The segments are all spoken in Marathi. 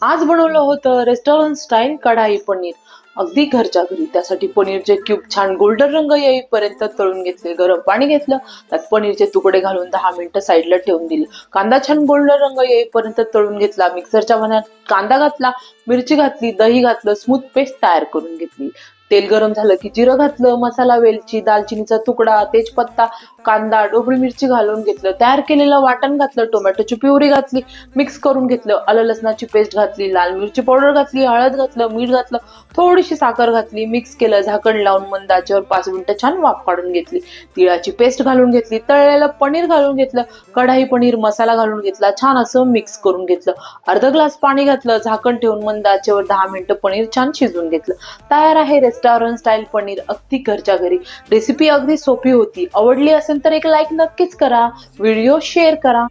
आज बनवलं होतं रेस्टॉरंट स्टाईल कढाई पनीर. अगदी घरच्या घरी. त्यासाठी पनीरचे क्यूब छान गोल्डन रंग येईपर्यंत तळून घेतले. गरम पाणी घेतलं, त्यात पनीरचे तुकडे घालून 10 मिनिटं साईडला ठेवून दिले. कांदा छान गोल्डन रंग येईपर्यंत तळून घेतला. मिक्सरच्या भांड्यात कांदा घातला, मिरची घातली, दही घातलं, स्मूथ पेस्ट तयार करून घेतली. तेल गरम झालं की जिरं घातलं, मसाला, वेलची, दालचिनीचा तुकडा, तेजपत्ता, कांदा, ढोबळी मिरची घालून घेतलं. तयार केलेलं वाटण घातलं, टोमॅटोची प्युरी घातली, मिक्स करून घेतलं. आलं लसणाची पेस्ट घातली, लाल मिरची पावडर घातली, हळद घातलं, मीठ घातलं, थोडीशी साखर घातली, मिक्स केलं. झाकण लावून मंद आचेवर 5 मिनिटं छान वाफ काढून घेतली. तिळाची पेस्ट घालून घेतली, तळलेलं पनीर घालून घेतलं, कढाई पनीर मसाला घालून घेतला, छान असं मिक्स करून घेतलं. अर्धा ग्लास पाणी घातलं, झाकण ठेवून मंद आचेवर 10 मिनिटं पनीर छान शिजवून घेतलं. तयार आहे रेस्टॉरंट स्टाईल पनीर, अगदी घरच्या घरी. रेसिपी अगदी सोपी होती. आवडली असेल तर एक लाईक नक्कीच करा, व्हिडिओ शेअर करा.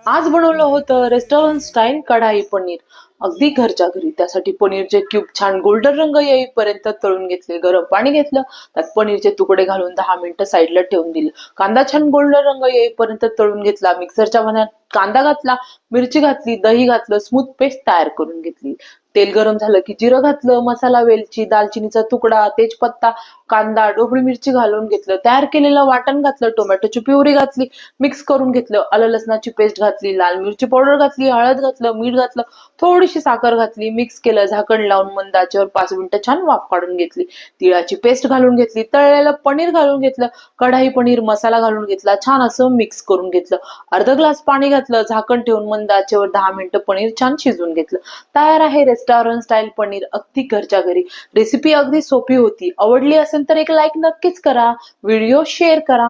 आज बनवलं होतं रेस्टॉरंट स्टाईल कढाई पनीर. अगदी घरच्या घरी. त्यासाठी पनीरचे क्यूब छान गोल्डन रंग येईपर्यंत तळून घेतले. गरम पाणी घेतलं, त्यात पनीरचे तुकडे घालून 10 मिनिटं साईडला ठेवून दिले. कांदा छान गोल्डन रंग येईपर्यंत तळून घेतला. मिक्सरच्या भांड्यात कांदा घातला, मिरची घातली, दही घातलं, स्मूथ पेस्ट तयार करून घेतली. तेल गरम झालं की जिरं घातलं, मसाला, वेलची, दालचिनीचा तुकडा, तेजपत्ता, कांदा, ढोबळी मिरची घालून घेतलं. तयार केलेलं वाटण घातलं, टोमॅटोची प्युरी घातली, मिक्स करून घेतलं. आलं लसणाची पेस्ट घातली, लाल मिरची पावडर घातली, हळद घातलं, मीठ घातलं, थोडीशी साखर घातली, मिक्स केलं. झाकण लावून मंद आचेवर 5 मिनिटं छान वाफ काढून घेतली. तिळाची पेस्ट घालून घेतली, तळलेलं पनीर घालून घेतलं, कढाई पनीर मसाला घालून घेतला, छान असं मिक्स करून घेतलं. अर्धा ग्लास पाणी घातलं, झाकण ठेवून मंद आचेवर 10 मिनिटं पनीर छान शिजवून घेतलं. तयार आहे रेस्टॉरंट स्टाईल पनीर, अगदी घरच्या घरी. रेसिपी अगदी सोपी होती. आवडली असेल तर एक लाईक नक्कीच करा, व्हिडिओ शेअर करा.